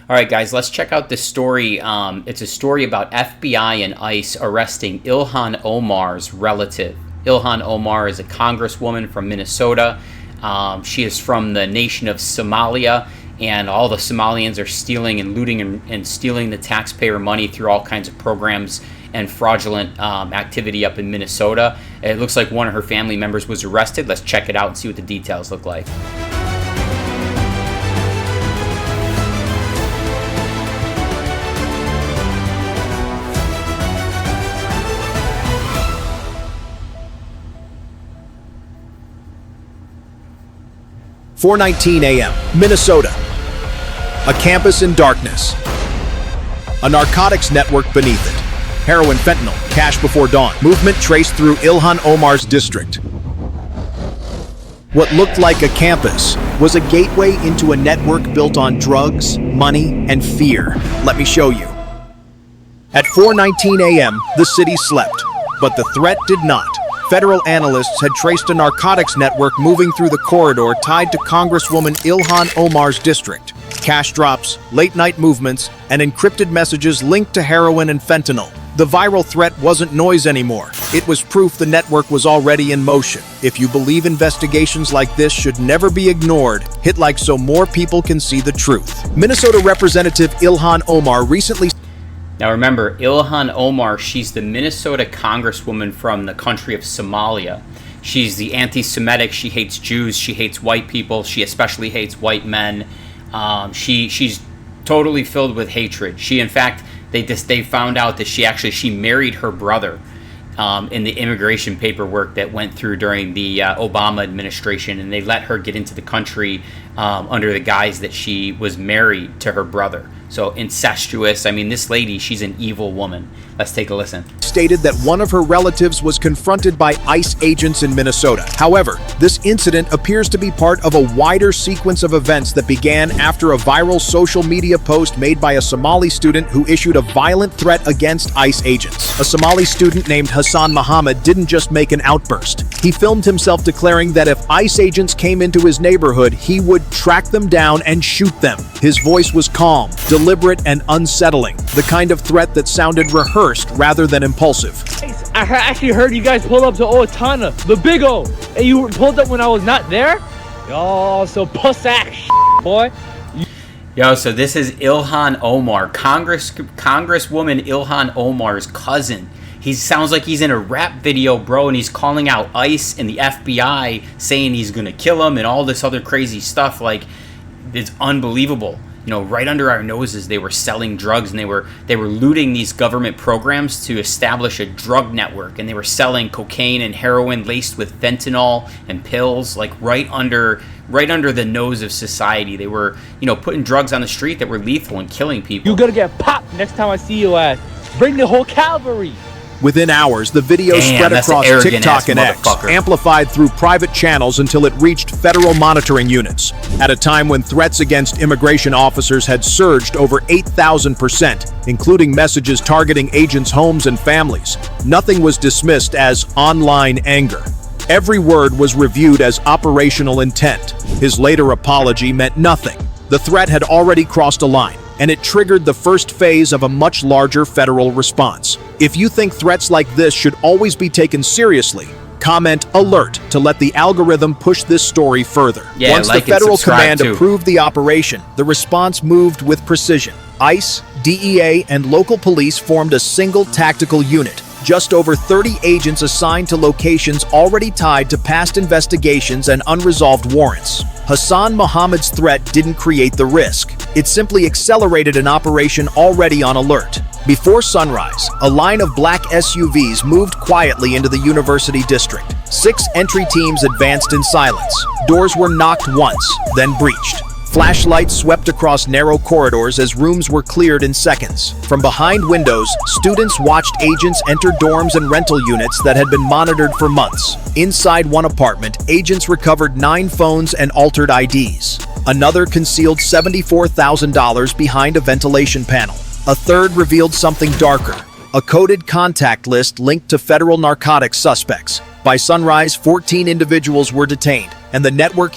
All right, guys, let's check out this story. It's a story about FBI and ICE arresting Ilhan Omar's relative. Ilhan Omar is a congresswoman from Minnesota. She is from the nation of Somalia, and all the Somalians are stealing and looting and stealing the taxpayer money through all kinds of programs and fraudulent activity up in Minnesota. It looks like one of her family members was arrested. Let's check it out and see what the details look like. "4:19 a.m., Minnesota. A campus in darkness. A narcotics network beneath it. Heroin, fentanyl, cash before dawn. Movement traced through Ilhan Omar's district. What looked like a campus was a gateway into a network built on drugs, money, and fear. Let me show you. At 4:19 a.m., the city slept, but the threat did not. Federal analysts had traced a narcotics network moving through the corridor tied to Congresswoman Ilhan Omar's district. Cash drops, late-night movements, and encrypted messages linked to heroin and fentanyl. The viral threat wasn't noise anymore. It was proof the network was already in motion. If you believe investigations like this should never be ignored, hit like so more people can see the truth. Minnesota Representative Ilhan Omar recently... Now remember, Ilhan Omar, she's the Minnesota congresswoman from the country of Somalia. She's the anti-Semitic. She hates Jews. She hates white people. She especially hates white men. She's totally filled with hatred. She, in fact, they found out that she married her brother in the immigration paperwork that went through during the Obama administration, and they let her get into the country under the guise that she was married to her brother. So incestuous. I mean, this lady, she's an evil woman. Let's take a listen. Stated that one of her relatives was confronted by ICE agents in Minnesota. However, this incident appears to be part of a wider sequence of events that began after a viral social media post made by a Somali student who issued a violent threat against ICE agents. A Somali student named Hassan Muhammad didn't just make an outburst. He filmed himself declaring that if ICE agents came into his neighborhood, he would track them down and shoot them. His voice was calm, deliberate, and unsettling, the kind of threat that sounded rehearsed rather than impulsive. I actually heard you guys pull up to Otana, the Big O, and you pulled up when I was not there? Yo, so puss ass boy. Yo, so this is Ilhan Omar, Congresswoman Ilhan Omar's cousin. He sounds like he's in a rap video, bro, and he's calling out ICE and the FBI, saying he's gonna kill him and all this other crazy stuff. Like, it's unbelievable. You know, right under our noses, they were selling drugs, and they were looting these government programs to establish a drug network, and they were selling cocaine and heroin laced with fentanyl and pills, like right under the nose of society. They were, you know, putting drugs on the street that were lethal and killing people. You're gonna get popped next time I see you ass. Bring the whole cavalry. Within hours, the video spread across TikTok and X, amplified through private channels until it reached federal monitoring units. At a time when threats against immigration officers had surged over 8,000%, including messages targeting agents' homes and families, nothing was dismissed as online anger. Every word was reviewed as operational intent. His later apology meant nothing. The threat had already crossed a line, and it triggered the first phase of a much larger federal response. If you think threats like this should always be taken seriously, comment alert to let the algorithm push this story further. Yeah, once the federal command approved the operation, the response moved with precision. ICE, DEA, and local police formed a single tactical unit. Just over 30 agents assigned to locations already tied to past investigations and unresolved warrants. Hassan Muhammad's threat didn't create the risk. It simply accelerated an operation already on alert. Before sunrise, a line of black SUVs moved quietly into the university district. 6 entry teams advanced in silence. Doors were knocked once, then breached. Flashlights swept across narrow corridors as rooms were cleared in seconds. From behind windows, students watched agents enter dorms and rental units that had been monitored for months. Inside one apartment, agents recovered 9 phones and altered IDs. Another concealed $74,000 behind a ventilation panel. A third revealed something darker, a coded contact list linked to federal narcotics suspects. By sunrise, 14 individuals were detained, and the network...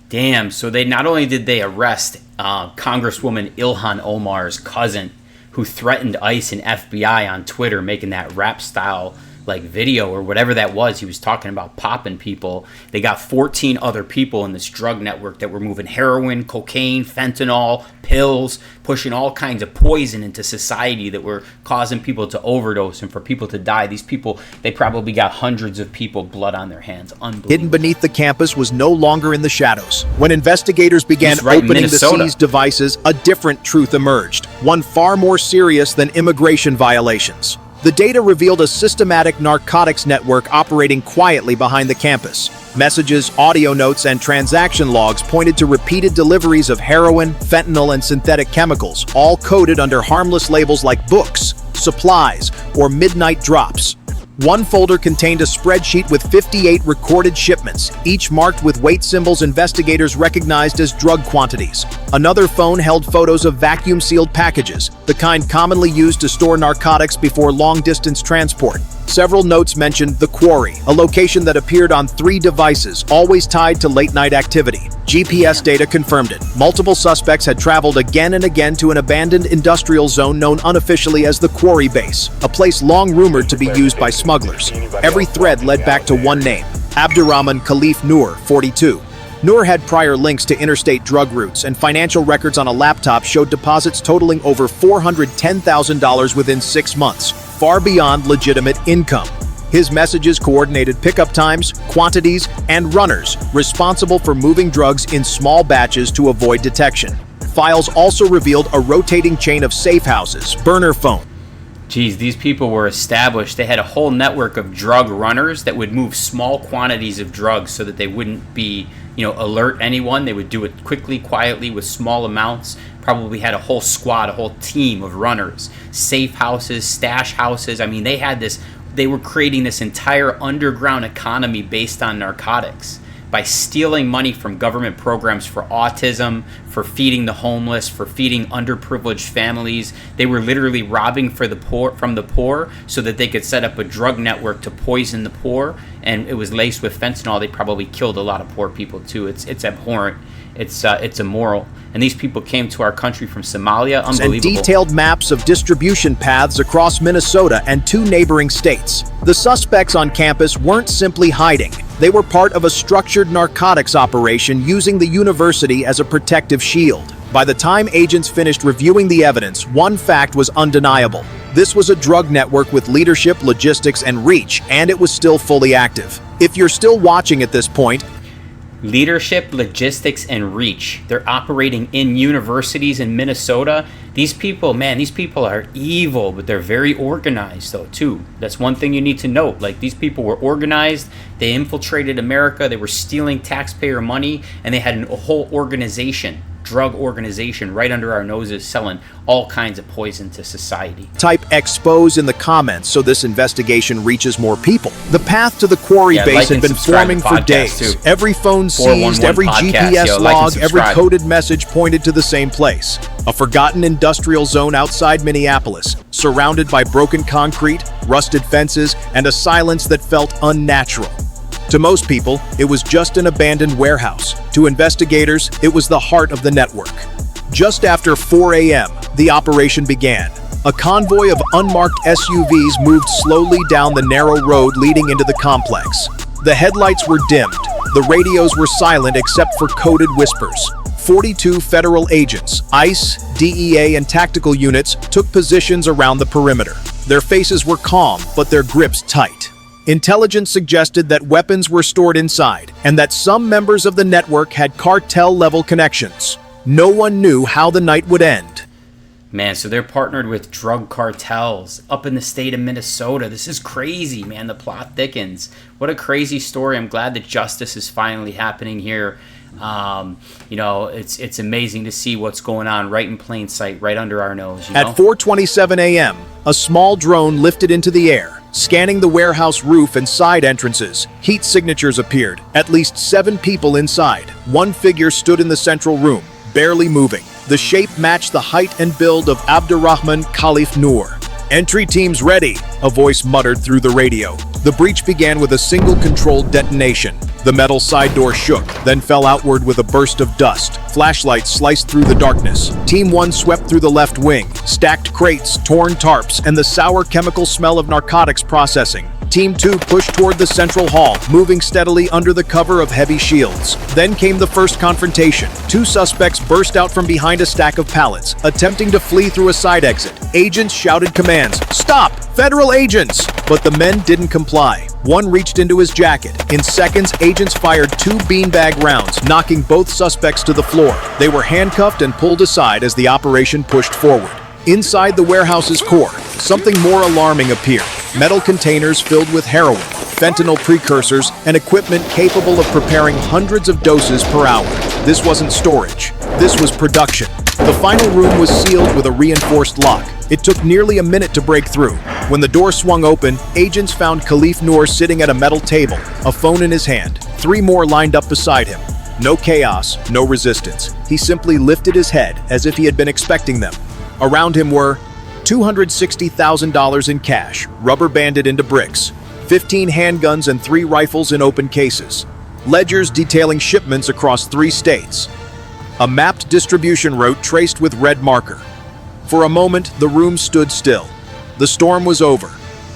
Damn, so they not only did they arrest Congresswoman Ilhan Omar's cousin, who threatened ICE and FBI on Twitter, making that rap style like video or whatever that was. He was talking about popping people. They got 14 other people in this drug network that were moving heroin, cocaine, fentanyl, pills, pushing all kinds of poison into society that were causing people to overdose and for people to die. These people, they probably got hundreds of people blood on their hands. Unbelievable. Hidden beneath the campus was no longer in the shadows. When investigators began opening the seized devices, a different truth emerged, one far more serious than immigration violations. The data revealed a systematic narcotics network operating quietly behind the campus. Messages, audio notes, and transaction logs pointed to repeated deliveries of heroin, fentanyl, and synthetic chemicals, all coded under harmless labels like books, supplies, or midnight drops. One folder contained a spreadsheet with 58 recorded shipments, each marked with weight symbols investigators recognized as drug quantities. Another phone held photos of vacuum-sealed packages, the kind commonly used to store narcotics before long-distance transport. Several notes mentioned the quarry, a location that appeared on 3 devices, always tied to late-night activity. GPS data confirmed it. Multiple suspects had traveled again and again to an abandoned industrial zone known unofficially as the Quarry Base, a place long rumored to be used by smugglers. Every thread led back to one name, Abdurrahman Khalif Noor, 42. Noor had prior links to interstate drug routes, and financial records on a laptop showed deposits totaling over $410,000 within 6 months, far beyond legitimate income. His messages coordinated pickup times, quantities, and runners responsible for moving drugs in small batches to avoid detection. Files also revealed a rotating chain of safe houses, burner phones. Geez, these people were established. They had a whole network of drug runners that would move small quantities of drugs so that they wouldn't be, alert anyone. They would do it quickly, quietly, with small amounts. Probably had a whole squad, a whole team of runners. Safe houses, stash houses. I mean, they were creating this entire underground economy based on narcotics by stealing money from government programs for autism, for feeding the homeless, for feeding underprivileged families. They were literally robbing from the poor so that they could set up a drug network to poison the poor, and it was laced with fentanyl. They probably killed a lot of poor people too. It's abhorrent. It's immoral. And these people came to our country from Somalia. Unbelievable. And detailed maps of distribution paths across Minnesota and 2 neighboring states. The suspects on campus weren't simply hiding. They were part of a structured narcotics operation using the university as a protective shield. By the time agents finished reviewing the evidence, one fact was undeniable. This was a drug network with leadership, logistics, and reach, and it was still fully active. If you're still watching at this point, leadership, logistics, and reach. They're operating in universities in Minnesota. These people are evil, but they're very organized though too. That's one thing you need to note. Like, these people were organized. They infiltrated America. They were stealing taxpayer money, and they had a whole organization, drug organization, right under our noses, selling all kinds of poison to society. Type expose in the comments so this investigation reaches more people. The path to the Quarry Base had been forming for days. Too. Every phone seized, every GPS log, every coded message pointed to the same place. A forgotten industrial zone outside Minneapolis, surrounded by broken concrete, rusted fences, and a silence that felt unnatural. To most people, it was just an abandoned warehouse. To investigators, it was the heart of the network. Just after 4 a.m., the operation began. A convoy of unmarked SUVs moved slowly down the narrow road leading into the complex. The headlights were dimmed. The radios were silent except for coded whispers. 42 federal agents, ICE, DEA, and tactical units took positions around the perimeter. Their faces were calm, but their grips tight. Intelligence suggested that weapons were stored inside, and that some members of the network had cartel-level connections. No one knew how the night would end. Man, so they're partnered with drug cartels up in the state of Minnesota. This is crazy, man. The plot thickens. What a crazy story. I'm glad that justice is finally happening here. It's amazing to see what's going on right in plain sight, right under our nose. At 4:27 a.m., a small drone lifted into the air, scanning the warehouse roof and side entrances. Heat signatures appeared. At least 7 people inside. One figure stood in the central room, barely moving. The shape matched the height and build of Abdurrahman Khalif Noor. "Entry teams ready," a voice muttered through the radio. The breach began with a single controlled detonation. The metal side door shook, then fell outward with a burst of dust. Flashlights sliced through the darkness. Team 1 swept through the left wing. Stacked crates, torn tarps, and the sour chemical smell of narcotics processing. Team 2 pushed toward the central hall, moving steadily under the cover of heavy shields. Then came the first confrontation. 2 suspects burst out from behind a stack of pallets, attempting to flee through a side exit. Agents shouted commands, "Stop! Federal agents!" But the men didn't comply. One reached into his jacket. In seconds, agents fired 2 beanbag rounds, knocking both suspects to the floor. They were handcuffed and pulled aside as the operation pushed forward. Inside the warehouse's core, something more alarming appeared. Metal containers filled with heroin, fentanyl precursors, and equipment capable of preparing hundreds of doses per hour. This wasn't storage. This was production. The final room was sealed with a reinforced lock. It took nearly a minute to break through. When the door swung open, agents found Khalif Noor sitting at a metal table, a phone in his hand. 3 more lined up beside him. No chaos, no resistance. He simply lifted his head as if he had been expecting them. Around him were $260,000 in cash, rubber banded into bricks, 15 handguns and 3 rifles in open cases, ledgers detailing shipments across 3 states, a mapped distribution route traced with red marker. For a moment, the room stood still. The storm was over.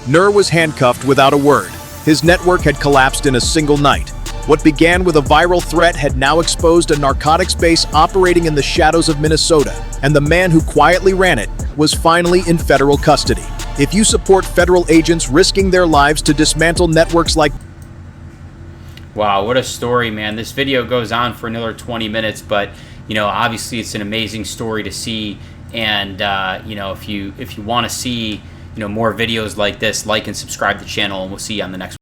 Noor was handcuffed without a word. His network had collapsed in a single night. What began with a viral threat had now exposed a narcotics base operating in the shadows of Minnesota, and the man who quietly ran it was finally in federal custody. If you support federal agents risking their lives to dismantle networks like... Wow, what a story, man. This video goes on for another 20 minutes, but, you know, obviously it's an amazing story to see. And, you know, if you want to see, you know, more videos like this, like and subscribe to the channel, and we'll see you on the next one.